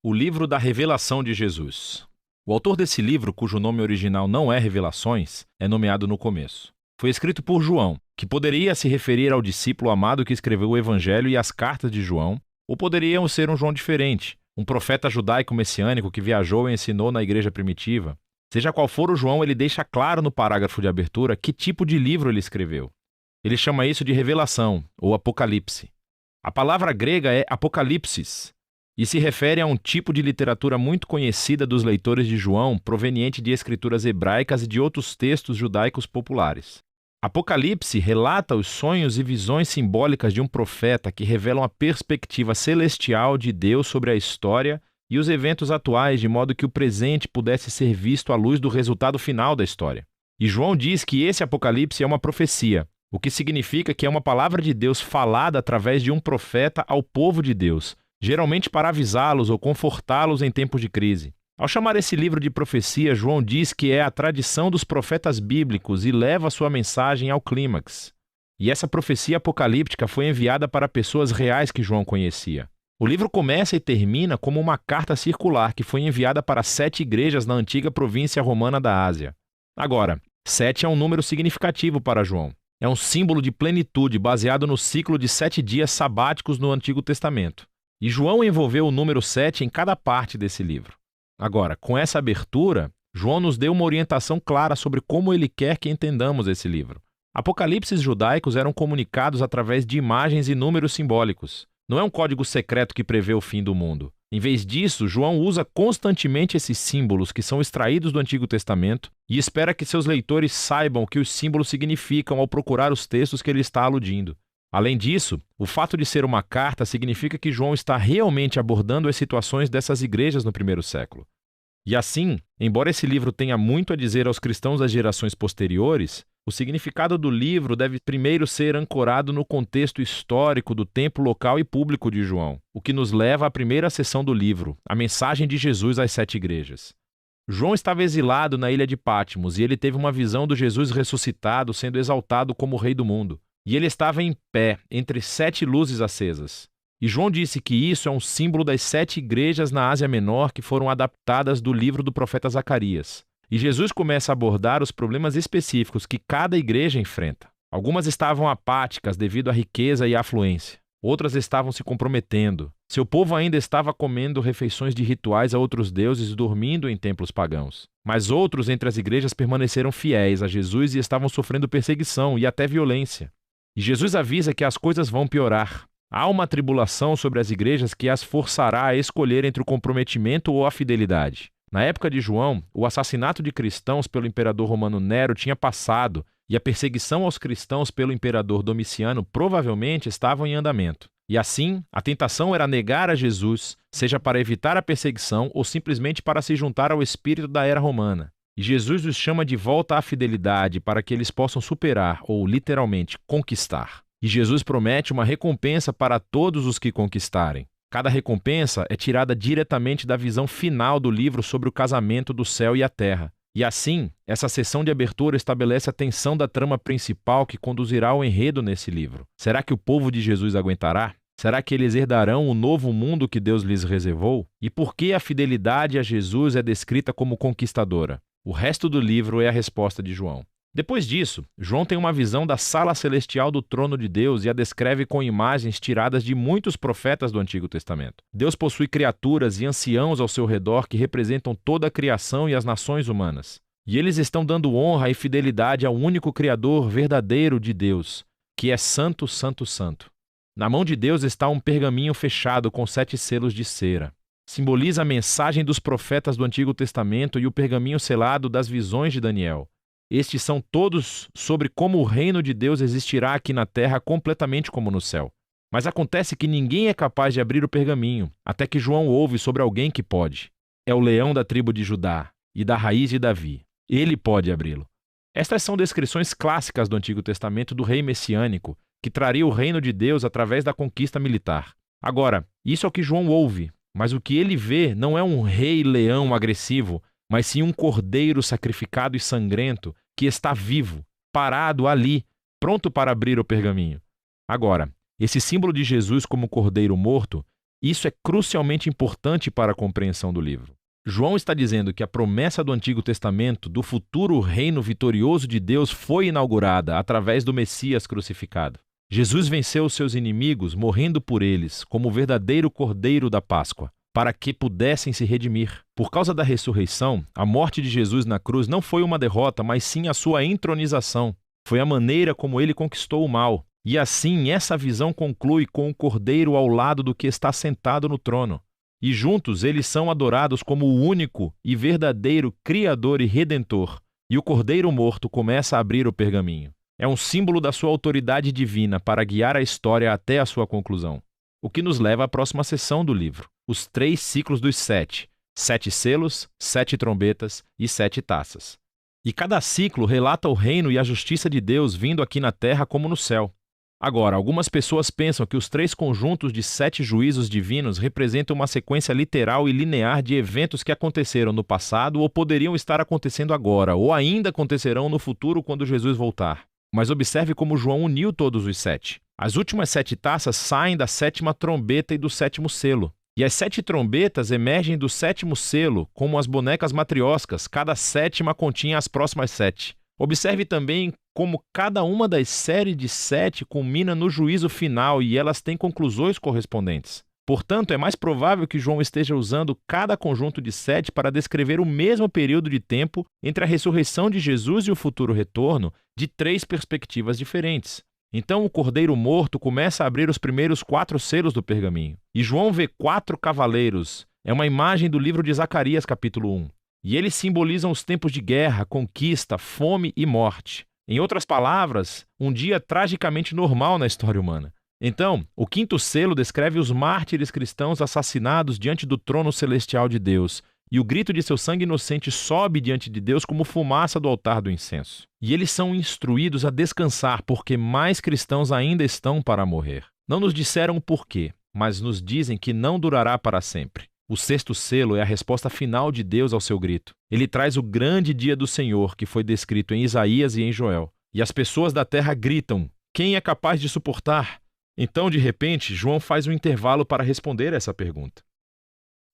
O livro da revelação de Jesus. O autor desse livro, cujo nome original não é Revelações, é nomeado no começo. Foi escrito por João, que poderia se referir ao discípulo amado que escreveu o Evangelho e as cartas de João, ou poderiam ser um João diferente, um profeta judaico messiânico que viajou e ensinou na igreja primitiva. Seja qual for o João, ele deixa claro no parágrafo de abertura que tipo de livro ele escreveu. Ele chama isso de revelação, ou apocalipse. A palavra grega é apocalipsis, e se refere a um tipo de literatura muito conhecida dos leitores de João, proveniente de escrituras hebraicas e de outros textos judaicos populares. Apocalipse relata os sonhos e visões simbólicas de um profeta que revelam a perspectiva celestial de Deus sobre a história e os eventos atuais, de modo que o presente pudesse ser visto à luz do resultado final da história. E João diz que esse Apocalipse é uma profecia, o que significa que é uma palavra de Deus falada através de um profeta ao povo de Deus, geralmente para avisá-los ou confortá-los em tempos de crise. Ao chamar esse livro de profecia, João diz que é a tradição dos profetas bíblicos e leva sua mensagem ao clímax. E essa profecia apocalíptica foi enviada para pessoas reais que João conhecia. O livro começa e termina como uma carta circular que foi enviada para 7 igrejas na antiga província romana da Ásia. Agora, 7 é um número significativo para João. É um símbolo de plenitude baseado no ciclo de 7 dias sabáticos no Antigo Testamento. E João envolveu o número 7 em cada parte desse livro. Agora, com essa abertura, João nos deu uma orientação clara sobre como ele quer que entendamos esse livro. Apocalipses judaicos eram comunicados através de imagens e números simbólicos. Não é um código secreto que prevê o fim do mundo. Em vez disso, João usa constantemente esses símbolos que são extraídos do Antigo Testamento e espera que seus leitores saibam o que os símbolos significam ao procurar os textos que ele está aludindo. Além disso, o fato de ser uma carta significa que João está realmente abordando as situações dessas igrejas no primeiro século. E assim, embora esse livro tenha muito a dizer aos cristãos das gerações posteriores, o significado do livro deve primeiro ser ancorado no contexto histórico do tempo local e público de João, o que nos leva à primeira seção do livro, a mensagem de Jesus às 7 igrejas. João estava exilado na ilha de Patmos e ele teve uma visão do Jesus ressuscitado sendo exaltado como Rei do mundo. E ele estava em pé, entre 7 luzes acesas. E João disse que isso é um símbolo das 7 igrejas na Ásia Menor que foram adaptadas do livro do profeta Zacarias. E Jesus começa a abordar os problemas específicos que cada igreja enfrenta. Algumas estavam apáticas devido à riqueza e à afluência. Outras estavam se comprometendo. Seu povo ainda estava comendo refeições de rituais a outros deuses e dormindo em templos pagãos. Mas outros entre as igrejas permaneceram fiéis a Jesus e estavam sofrendo perseguição e até violência. E Jesus avisa que as coisas vão piorar. Há uma tribulação sobre as igrejas que as forçará a escolher entre o comprometimento ou a fidelidade. Na época de João, o assassinato de cristãos pelo imperador romano Nero tinha passado e a perseguição aos cristãos pelo imperador Domiciano provavelmente estavam em andamento. E assim, a tentação era negar a Jesus, seja para evitar a perseguição ou simplesmente para se juntar ao espírito da era romana. E Jesus os chama de volta à fidelidade para que eles possam superar, ou literalmente, conquistar. E Jesus promete uma recompensa para todos os que conquistarem. Cada recompensa é tirada diretamente da visão final do livro sobre o casamento do céu e a terra. E assim, essa sessão de abertura estabelece a tensão da trama principal que conduzirá ao enredo nesse livro. Será que o povo de Jesus aguentará? Será que eles herdarão o novo mundo que Deus lhes reservou? E por que a fidelidade a Jesus é descrita como conquistadora? O resto do livro é a resposta de João. Depois disso, João tem uma visão da sala celestial do trono de Deus e a descreve com imagens tiradas de muitos profetas do Antigo Testamento. Deus possui criaturas e anciãos ao seu redor que representam toda a criação e as nações humanas. E eles estão dando honra e fidelidade ao único Criador verdadeiro de Deus, que é Santo, Santo, Santo. Na mão de Deus está um pergaminho fechado com 7 selos de cera. Simboliza a mensagem dos profetas do Antigo Testamento e o pergaminho selado das visões de Daniel. Estes são todos sobre como o reino de Deus existirá aqui na terra completamente como no céu. Mas acontece que ninguém é capaz de abrir o pergaminho, até que João ouve sobre alguém que pode. É o leão da tribo de Judá e da raiz de Davi. Ele pode abri-lo. Estas são descrições clássicas do Antigo Testamento do rei messiânico, que traria o reino de Deus através da conquista militar. Agora, isso é o que João ouve. Mas o que ele vê não é um rei leão agressivo, mas sim um cordeiro sacrificado e sangrento que está vivo, parado ali, pronto para abrir o pergaminho. Agora, esse símbolo de Jesus como cordeiro morto Isso é crucialmente importante para a compreensão do livro. João está dizendo que a promessa do Antigo Testamento do futuro reino vitorioso de Deus foi inaugurada através do Messias crucificado. Jesus venceu os seus inimigos, morrendo por eles, como o verdadeiro Cordeiro da Páscoa, para que pudessem se redimir. Por causa da ressurreição, a morte de Jesus na cruz não foi uma derrota, mas sim a sua entronização. Foi a maneira como ele conquistou o mal. E assim, essa visão conclui com o Cordeiro ao lado do que está sentado no trono. E juntos eles são adorados como o único e verdadeiro Criador e Redentor. E o Cordeiro morto começa a abrir o pergaminho. É um símbolo da sua autoridade divina para guiar a história até a sua conclusão. O que nos leva à próxima seção do livro. Os 3 ciclos dos 7. 7 selos, 7 trombetas e 7 taças. E cada ciclo relata o reino e a justiça de Deus vindo aqui na terra como no céu. Agora, algumas pessoas pensam que os 3 conjuntos de 7 juízos divinos representam uma sequência literal e linear de eventos que aconteceram no passado ou poderiam estar acontecendo agora, ou ainda acontecerão no futuro quando Jesus voltar. Mas observe como João uniu todos os 7. As últimas 7 taças saem da 7ª trombeta e do 7º selo. E as 7 trombetas emergem do 7º selo, como as bonecas matrioscas, cada 7ª continha as próximas 7. Observe também como cada uma das séries de 7 culmina no juízo final e elas têm conclusões correspondentes. Portanto, é mais provável que João esteja usando cada conjunto de 7 para descrever o mesmo período de tempo entre a ressurreição de Jesus e o futuro retorno de 3 perspectivas diferentes. Então o Cordeiro morto começa a abrir os primeiros 4 selos do pergaminho. E João vê 4 cavaleiros. É uma imagem do livro de Zacarias, capítulo 1. E eles simbolizam os tempos de guerra, conquista, fome e morte. Em outras palavras, um dia tragicamente normal na história humana. Então, o 5º selo descreve os mártires cristãos assassinados diante do trono celestial de Deus, e o grito de seu sangue inocente sobe diante de Deus como fumaça do altar do incenso. E eles são instruídos a descansar, porque mais cristãos ainda estão para morrer. Não nos disseram o porquê, mas nos dizem que não durará para sempre. O 6º selo é a resposta final de Deus ao seu grito. Ele traz o grande dia do Senhor, que foi descrito em Isaías e em Joel. E as pessoas da terra gritam: quem é capaz de suportar? Então, de repente, João faz um intervalo para responder essa pergunta.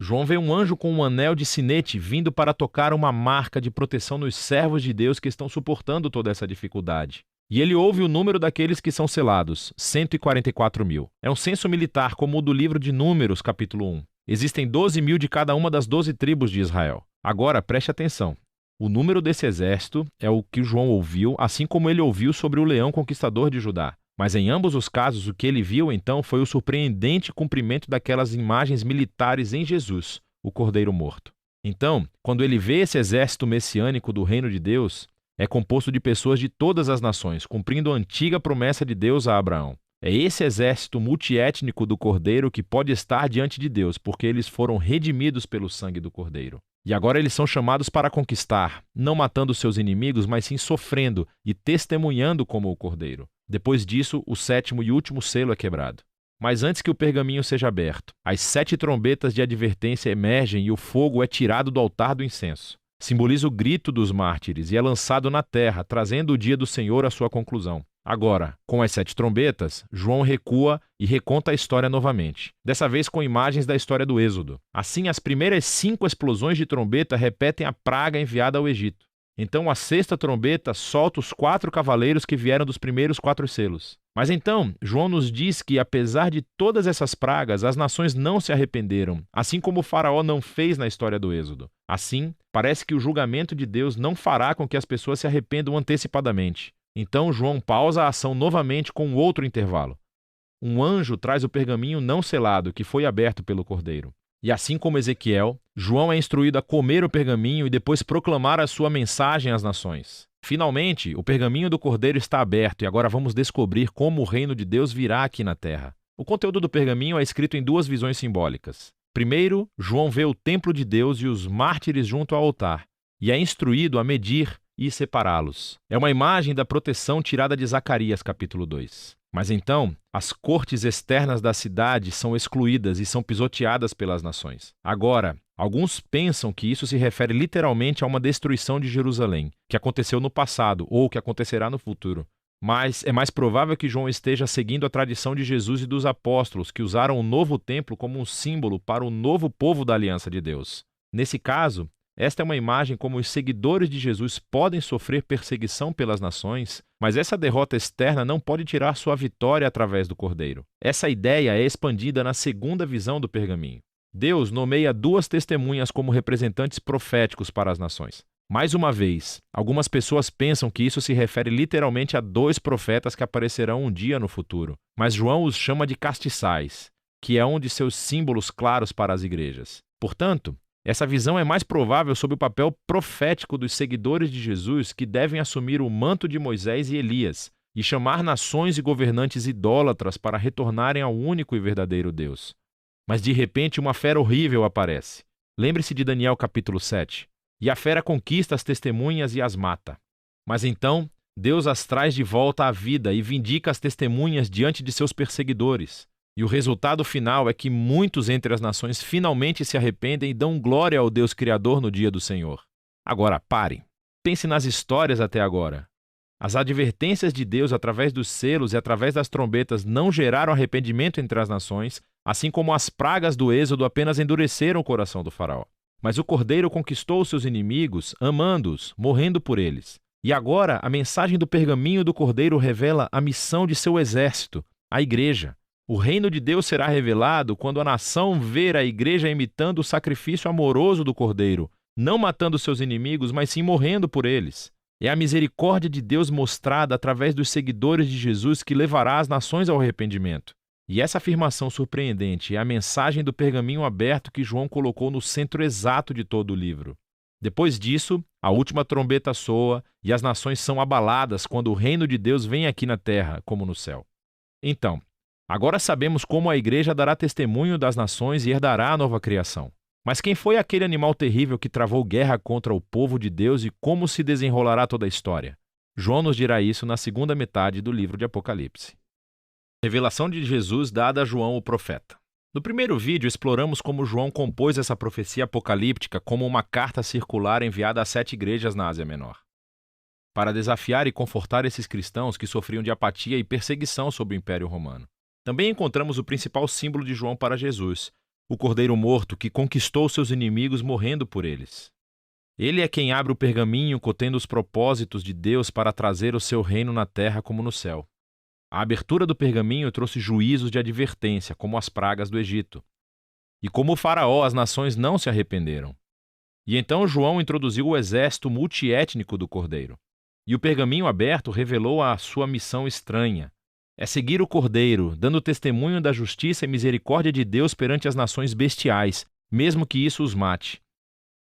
João vê um anjo com um anel de sinete vindo para tocar uma marca de proteção nos servos de Deus que estão suportando toda essa dificuldade. E ele ouve o número daqueles que são selados, 144.000. É um censo militar como o do livro de Números, capítulo 1. Existem 12.000 de cada uma das 12 tribos de Israel. Agora, preste atenção. O número desse exército é o que João ouviu, assim como ele ouviu sobre o leão conquistador de Judá. Mas em ambos os casos, o que ele viu então foi o surpreendente cumprimento daquelas imagens militares em Jesus, o Cordeiro morto. Então, quando ele vê esse exército messiânico do reino de Deus, é composto de pessoas de todas as nações, cumprindo a antiga promessa de Deus a Abraão. É esse exército multiétnico do Cordeiro que pode estar diante de Deus, porque eles foram redimidos pelo sangue do Cordeiro. E agora eles são chamados para conquistar, não matando seus inimigos, mas sim sofrendo e testemunhando como o Cordeiro. Depois disso, o 7º e último selo é quebrado. Mas antes que o pergaminho seja aberto, as 7 trombetas de advertência emergem e o fogo é tirado do altar do incenso. Simboliza o grito dos mártires e é lançado na terra, trazendo o dia do Senhor à sua conclusão. Agora, com as 7 trombetas, João recua e reconta a história novamente, dessa vez com imagens da história do Êxodo. Assim, as primeiras 5 explosões de trombeta repetem a praga enviada ao Egito. Então a 6ª trombeta solta os 4 cavaleiros que vieram dos primeiros 4 selos. Mas então, João nos diz que, apesar de todas essas pragas, as nações não se arrependeram, assim como o faraó não fez na história do Êxodo. Assim, parece que o julgamento de Deus não fará com que as pessoas se arrependam antecipadamente. Então João pausa a ação novamente com outro intervalo. Um anjo traz o pergaminho não selado, que foi aberto pelo Cordeiro. E assim como Ezequiel, João é instruído a comer o pergaminho e depois proclamar a sua mensagem às nações. Finalmente, o pergaminho do Cordeiro está aberto e agora vamos descobrir como o reino de Deus virá aqui na terra. O conteúdo do pergaminho é escrito em 2 visões simbólicas. Primeiro, João vê o templo de Deus e os mártires junto ao altar, e é instruído a medir e separá-los. É uma imagem da proteção tirada de Zacarias, capítulo 2. Mas então, as cortes externas da cidade são excluídas e são pisoteadas pelas nações. Agora, alguns pensam que isso se refere literalmente a uma destruição de Jerusalém, que aconteceu no passado ou que acontecerá no futuro. Mas é mais provável que João esteja seguindo a tradição de Jesus e dos apóstolos, que usaram o novo templo como um símbolo para o novo povo da aliança de Deus. Nesse caso, esta é uma imagem como os seguidores de Jesus podem sofrer perseguição pelas nações, mas essa derrota externa não pode tirar sua vitória através do Cordeiro. Essa ideia é expandida na segunda visão do pergaminho. Deus nomeia 2 testemunhas como representantes proféticos para as nações. Mais uma vez, algumas pessoas pensam que isso se refere literalmente a 2 profetas que aparecerão um dia no futuro, mas João os chama de castiçais, que é um de seus símbolos claros para as igrejas. Portanto, essa visão é mais provável sob o papel profético dos seguidores de Jesus que devem assumir o manto de Moisés e Elias e chamar nações e governantes idólatras para retornarem ao único e verdadeiro Deus. Mas de repente uma fera horrível aparece. Lembre-se de Daniel capítulo 7. E a fera conquista as testemunhas e as mata. Mas então, Deus as traz de volta à vida e vindica as testemunhas diante de seus perseguidores. E o resultado final é que muitos entre as nações finalmente se arrependem e dão glória ao Deus Criador no dia do Senhor. Agora, pare. Pense nas histórias até agora. As advertências de Deus através dos selos e através das trombetas não geraram arrependimento entre as nações, assim como as pragas do Êxodo apenas endureceram o coração do faraó. Mas o Cordeiro conquistou os seus inimigos, amando-os, morrendo por eles. E agora, a mensagem do pergaminho do Cordeiro revela a missão de seu exército, a igreja. O reino de Deus será revelado quando a nação ver a igreja imitando o sacrifício amoroso do Cordeiro, não matando seus inimigos, mas sim morrendo por eles. É a misericórdia de Deus mostrada através dos seguidores de Jesus que levará as nações ao arrependimento. E essa afirmação surpreendente é a mensagem do pergaminho aberto que João colocou no centro exato de todo o livro. Depois disso, a última trombeta soa e as nações são abaladas quando o reino de Deus vem aqui na terra, como no céu. Então, agora sabemos como a igreja dará testemunho das nações e herdará a nova criação. Mas quem foi aquele animal terrível que travou guerra contra o povo de Deus e como se desenrolará toda a história? João nos dirá isso na segunda metade do livro de Apocalipse. Revelação de Jesus dada a João o profeta. No primeiro vídeo, exploramos como João compôs essa profecia apocalíptica como uma carta circular enviada a 7 igrejas na Ásia Menor, para desafiar e confortar esses cristãos que sofriam de apatia e perseguição sob o Império Romano. Também encontramos o principal símbolo de João para Jesus, o Cordeiro morto que conquistou seus inimigos morrendo por eles. Ele é quem abre o pergaminho contendo os propósitos de Deus para trazer o seu reino na terra como no céu. A abertura do pergaminho trouxe juízos de advertência, como as pragas do Egito. E como o faraó, as nações não se arrependeram. E então João introduziu o exército multiétnico do Cordeiro. E o pergaminho aberto revelou a sua missão estranha. É seguir o Cordeiro, dando testemunho da justiça e misericórdia de Deus perante as nações bestiais, mesmo que isso os mate.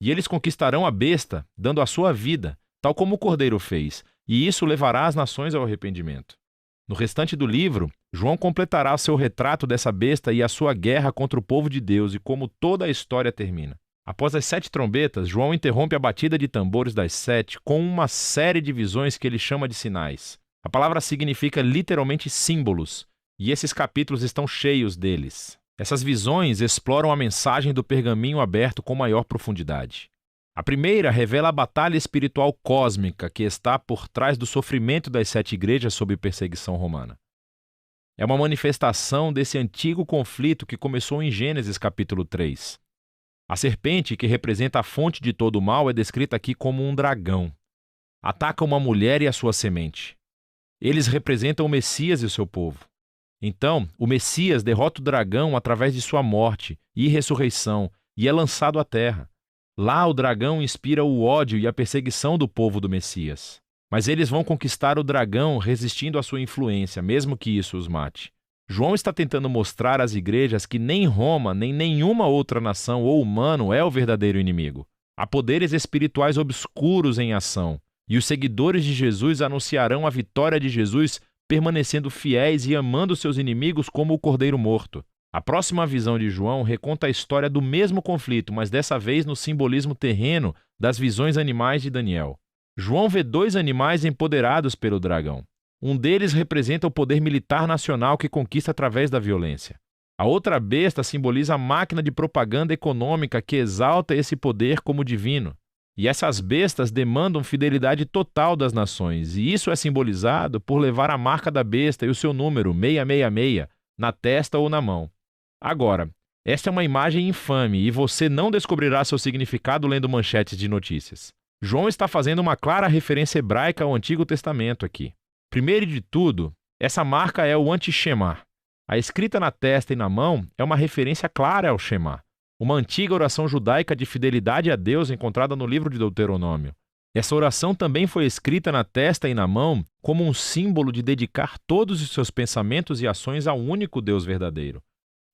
E eles conquistarão a besta, dando a sua vida, tal como o Cordeiro fez, e isso levará as nações ao arrependimento. No restante do livro, João completará seu retrato dessa besta e a sua guerra contra o povo de Deus e como toda a história termina. Após as 7 trombetas, João interrompe a batida de tambores das 7 com uma série de visões que ele chama de sinais. A palavra significa literalmente símbolos, e esses capítulos estão cheios deles. Essas visões exploram a mensagem do pergaminho aberto com maior profundidade. A primeira revela a batalha espiritual cósmica que está por trás do sofrimento das 7 igrejas sob perseguição romana. É uma manifestação desse antigo conflito que começou em Gênesis capítulo 3. A serpente, que representa a fonte de todo o mal, é descrita aqui como um dragão. Ataca uma mulher e a sua semente. Eles representam o Messias e o seu povo. Então, o Messias derrota o dragão através de sua morte e ressurreição e é lançado à terra. Lá o dragão inspira o ódio e a perseguição do povo do Messias. Mas eles vão conquistar o dragão resistindo à sua influência, mesmo que isso os mate. João está tentando mostrar às igrejas que nem Roma, nem nenhuma outra nação ou humano é o verdadeiro inimigo. Há poderes espirituais obscuros em ação, e os seguidores de Jesus anunciarão a vitória de Jesus permanecendo fiéis e amando seus inimigos como o Cordeiro morto. A próxima visão de João reconta a história do mesmo conflito, mas dessa vez no simbolismo terreno das visões animais de Daniel. João vê 2 animais empoderados pelo dragão. Um deles representa o poder militar nacional que conquista através da violência. A outra besta simboliza a máquina de propaganda econômica que exalta esse poder como divino. E essas bestas demandam fidelidade total das nações, e isso é simbolizado por levar a marca da besta e o seu número, 666, na testa ou na mão. Agora, esta é uma imagem infame e você não descobrirá seu significado lendo manchetes de notícias. João está fazendo uma clara referência hebraica ao Antigo Testamento aqui. Primeiro de tudo, essa marca é o anti-Shema. A escrita na testa e na mão é uma referência clara ao Shema, uma antiga oração judaica de fidelidade a Deus encontrada no livro de Deuteronômio. Essa oração também foi escrita na testa e na mão como um símbolo de dedicar todos os seus pensamentos e ações ao único Deus verdadeiro.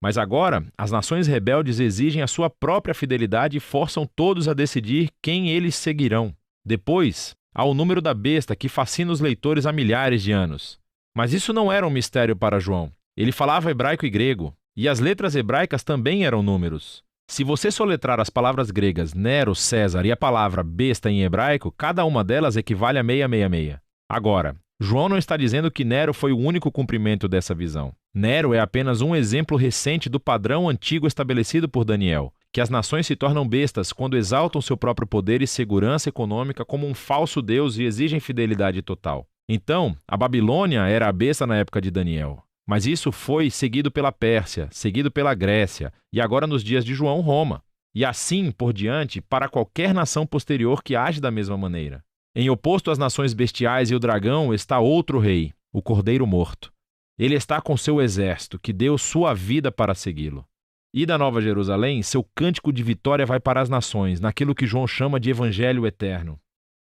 Mas agora, as nações rebeldes exigem a sua própria fidelidade e forçam todos a decidir quem eles seguirão. Depois, há o número da besta que fascina os leitores há milhares de anos. Mas isso não era um mistério para João. Ele falava hebraico e grego, e as letras hebraicas também eram números. Se você soletrar as palavras gregas Nero, César e a palavra besta em hebraico, cada uma delas equivale a 666. Agora, João não está dizendo que Nero foi o único cumprimento dessa visão. Nero é apenas um exemplo recente do padrão antigo estabelecido por Daniel, que as nações se tornam bestas quando exaltam seu próprio poder e segurança econômica como um falso deus e exigem fidelidade total. Então, a Babilônia era a besta na época de Daniel. Mas isso foi seguido pela Pérsia, seguido pela Grécia e agora nos dias de João, Roma. E assim por diante para qualquer nação posterior que age da mesma maneira. Em oposto às nações bestiais e o dragão está outro rei, o Cordeiro Morto. Ele está com seu exército, que deu sua vida para segui-lo. E da Nova Jerusalém, seu cântico de vitória vai para as nações, naquilo que João chama de Evangelho Eterno.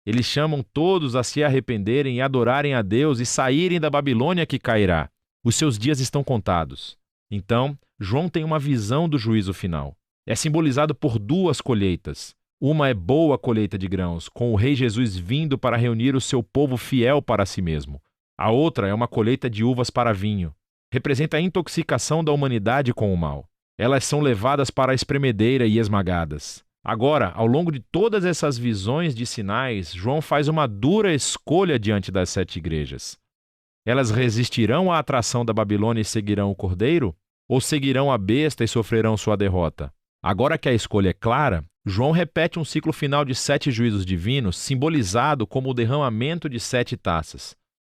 Eles chamam todos a se arrependerem e adorarem a Deus e saírem da Babilônia que cairá. Os seus dias estão contados. Então, João tem uma visão do juízo final. É simbolizado por duas colheitas. Uma é boa colheita de grãos, com o Rei Jesus vindo para reunir o seu povo fiel para si mesmo. A outra é uma colheita de uvas para vinho. Representa a intoxicação da humanidade com o mal. Elas são levadas para a espremedeira e esmagadas. Agora, ao longo de todas essas visões de sinais, João faz uma dura escolha diante das 7 igrejas. Elas resistirão à atração da Babilônia e seguirão o Cordeiro? Ou seguirão a besta e sofrerão sua derrota? Agora que a escolha é clara, João repete um ciclo final de 7 juízos divinos, simbolizado como o derramamento de 7 taças.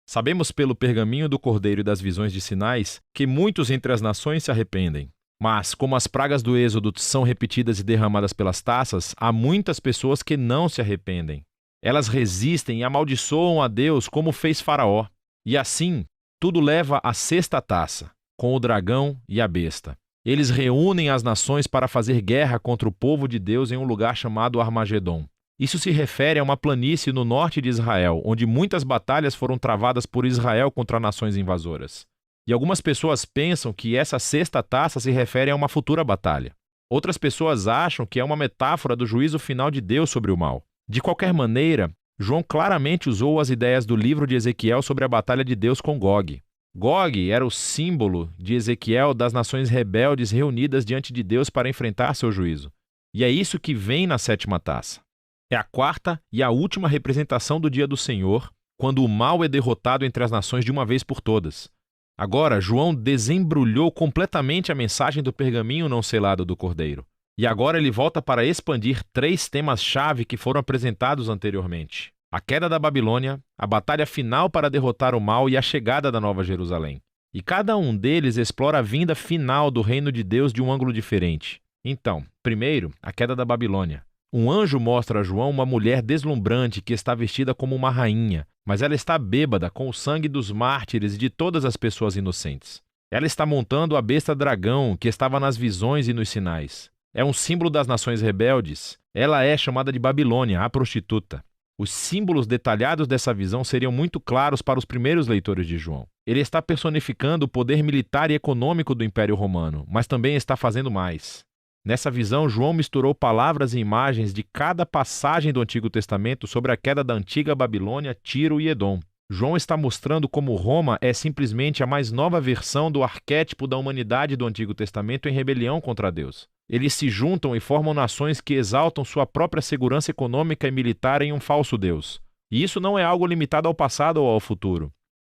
Sabemos pelo pergaminho do Cordeiro e das visões de sinais que muitos entre as nações se arrependem. Mas, como as pragas do Êxodo são repetidas e derramadas pelas taças, há muitas pessoas que não se arrependem. Elas resistem e amaldiçoam a Deus como fez Faraó. E assim, tudo leva à 6ª taça, com o dragão e a besta. Eles reúnem as nações para fazer guerra contra o povo de Deus em um lugar chamado Armagedon. Isso se refere a uma planície no norte de Israel, onde muitas batalhas foram travadas por Israel contra nações invasoras. E algumas pessoas pensam que essa 6ª taça se refere a uma futura batalha. Outras pessoas acham que é uma metáfora do juízo final de Deus sobre o mal. De qualquer maneira, João claramente usou as ideias do livro de Ezequiel sobre a batalha de Deus com Gog. Gog era o símbolo de Ezequiel das nações rebeldes reunidas diante de Deus para enfrentar seu juízo. E é isso que vem na 7ª taça. É a 4ª e a última representação do dia do Senhor, quando o mal é derrotado entre as nações de uma vez por todas. Agora, João desembrulhou completamente a mensagem do pergaminho não selado do Cordeiro. E agora ele volta para expandir 3 temas-chave que foram apresentados anteriormente. A queda da Babilônia, a batalha final para derrotar o mal e a chegada da Nova Jerusalém. E cada um deles explora a vinda final do reino de Deus de um ângulo diferente. Então, primeiro, a queda da Babilônia. Um anjo mostra a João uma mulher deslumbrante que está vestida como uma rainha, mas ela está bêbada com o sangue dos mártires e de todas as pessoas inocentes. Ela está montando a besta dragão que estava nas visões e nos sinais. É um símbolo das nações rebeldes. Ela é chamada de Babilônia, a prostituta. Os símbolos detalhados dessa visão seriam muito claros para os primeiros leitores de João. Ele está personificando o poder militar e econômico do Império Romano, mas também está fazendo mais. Nessa visão, João misturou palavras e imagens de cada passagem do Antigo Testamento sobre a queda da antiga Babilônia, Tiro e Edom. João está mostrando como Roma é simplesmente a mais nova versão do arquétipo da humanidade do Antigo Testamento em rebelião contra Deus. Eles se juntam e formam nações que exaltam sua própria segurança econômica e militar em um falso Deus. E isso não é algo limitado ao passado ou ao futuro.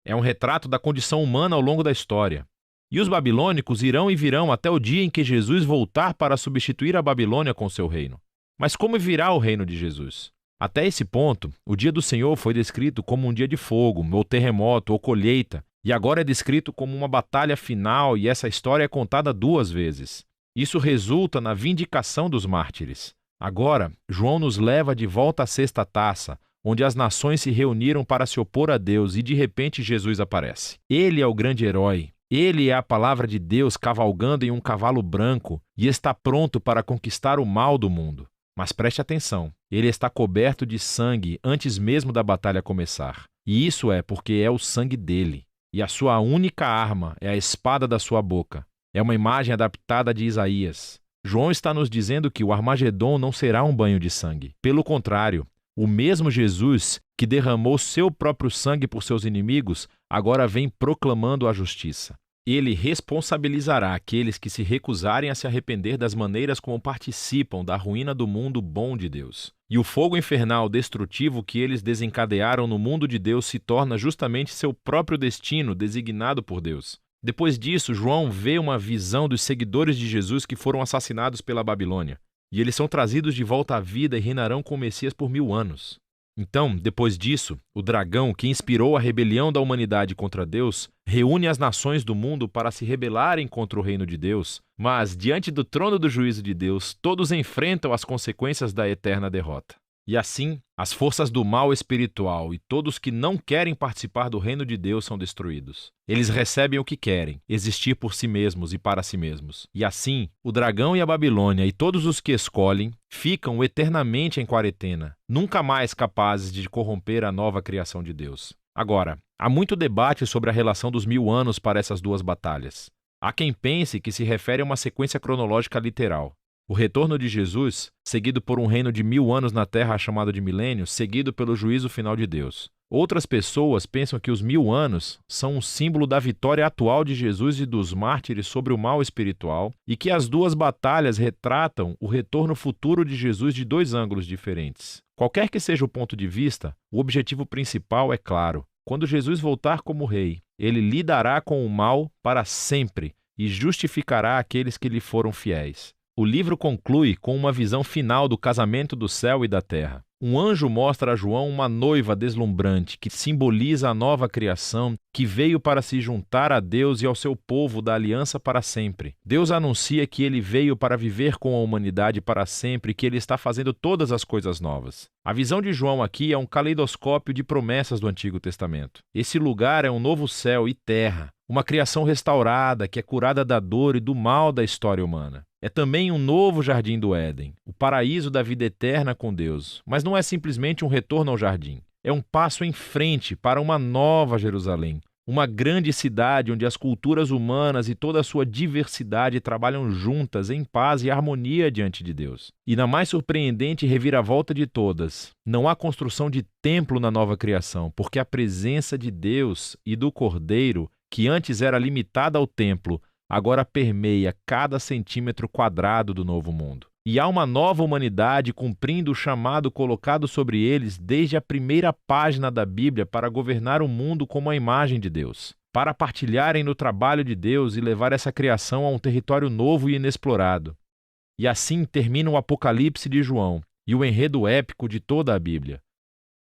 É um retrato da condição humana ao longo da história. E os babilônicos irão e virão até o dia em que Jesus voltar para substituir a Babilônia com seu reino. Mas como virá o reino de Jesus? Até esse ponto, o dia do Senhor foi descrito como um dia de fogo, ou terremoto, ou colheita, e agora é descrito como uma batalha final, e essa história é contada 2 vezes. Isso resulta na vindicação dos mártires. Agora, João nos leva de volta à sexta taça, onde as nações se reuniram para se opor a Deus e de repente Jesus aparece. Ele é o grande herói. Ele é a palavra de Deus cavalgando em um cavalo branco e está pronto para conquistar o mal do mundo. Mas preste atenção, ele está coberto de sangue antes mesmo da batalha começar. E isso é porque é o sangue dele. E a sua única arma é a espada da sua boca. É uma imagem adaptada de Isaías. João está nos dizendo que o Armagedon não será um banho de sangue. Pelo contrário, o mesmo Jesus que derramou seu próprio sangue por seus inimigos, agora vem proclamando a justiça. Ele responsabilizará aqueles que se recusarem a se arrepender das maneiras como participam da ruína do mundo bom de Deus. E o fogo infernal destrutivo que eles desencadearam no mundo de Deus se torna justamente seu próprio destino designado por Deus. Depois disso, João vê uma visão dos seguidores de Jesus que foram assassinados pela Babilônia. E eles são trazidos de volta à vida e reinarão com o Messias por 1000 anos. Então, depois disso, o dragão que inspirou a rebelião da humanidade contra Deus reúne as nações do mundo para se rebelarem contra o reino de Deus, mas, diante do trono do juízo de Deus, todos enfrentam as consequências da eterna derrota. E assim, as forças do mal espiritual e todos que não querem participar do reino de Deus são destruídos. Eles recebem o que querem, existir por si mesmos e para si mesmos. E assim, o dragão e a Babilônia e todos os que escolhem ficam eternamente em quarentena, nunca mais capazes de corromper a nova criação de Deus. Agora, há muito debate sobre a relação dos 1000 anos para essas 2 batalhas. Há quem pense que se refere a uma sequência cronológica literal. O retorno de Jesus, seguido por um reino de 1000 anos na terra chamado de milênio, seguido pelo juízo final de Deus. Outras pessoas pensam que os 1000 anos são um símbolo da vitória atual de Jesus e dos mártires sobre o mal espiritual e que as 2 batalhas retratam o retorno futuro de Jesus de 2 ângulos diferentes. Qualquer que seja o ponto de vista, o objetivo principal é claro. Quando Jesus voltar como rei, ele lidará com o mal para sempre e justificará aqueles que lhe foram fiéis. O livro conclui com uma visão final do casamento do céu e da terra. Um anjo mostra a João uma noiva deslumbrante que simboliza a nova criação que veio para se juntar a Deus e ao seu povo da aliança para sempre. Deus anuncia que ele veio para viver com a humanidade para sempre e que ele está fazendo todas as coisas novas. A visão de João aqui é um caleidoscópio de promessas do Antigo Testamento. Esse lugar é um novo céu e terra, uma criação restaurada que é curada da dor e do mal da história humana. É também um novo jardim do Éden, o paraíso da vida eterna com Deus, mas não é simplesmente um retorno ao jardim. É um passo em frente para uma nova Jerusalém, uma grande cidade onde as culturas humanas e toda a sua diversidade trabalham juntas em paz e harmonia diante de Deus. E na mais surpreendente reviravolta de todas, não há construção de templo na nova criação, porque a presença de Deus e do Cordeiro, que antes era limitada ao templo, agora permeia cada centímetro quadrado do novo mundo. E há uma nova humanidade cumprindo o chamado colocado sobre eles desde a primeira página da Bíblia para governar o mundo como a imagem de Deus, para partilharem no trabalho de Deus e levar essa criação a um território novo e inexplorado. E assim termina o Apocalipse de João e o enredo épico de toda a Bíblia.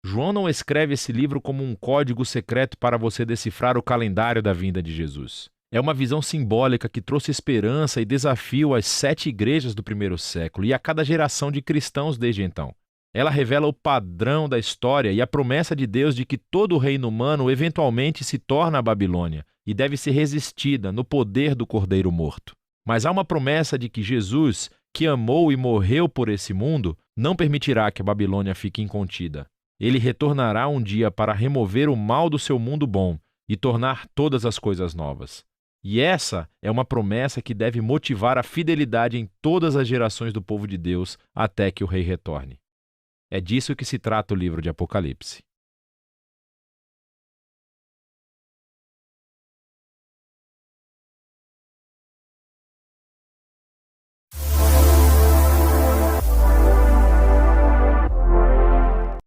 João não escreve esse livro como um código secreto para você decifrar o calendário da vinda de Jesus. É uma visão simbólica que trouxe esperança e desafio às 7 igrejas do primeiro século e a cada geração de cristãos desde então. Ela revela o padrão da história e a promessa de Deus de que todo o reino humano eventualmente se torna a Babilônia e deve ser resistida no poder do Cordeiro morto. Mas há uma promessa de que Jesus, que amou e morreu por esse mundo, não permitirá que a Babilônia fique incontida. Ele retornará um dia para remover o mal do seu mundo bom e tornar todas as coisas novas. E essa é uma promessa que deve motivar a fidelidade em todas as gerações do povo de Deus até que o Rei retorne. É disso que se trata o livro de Apocalipse.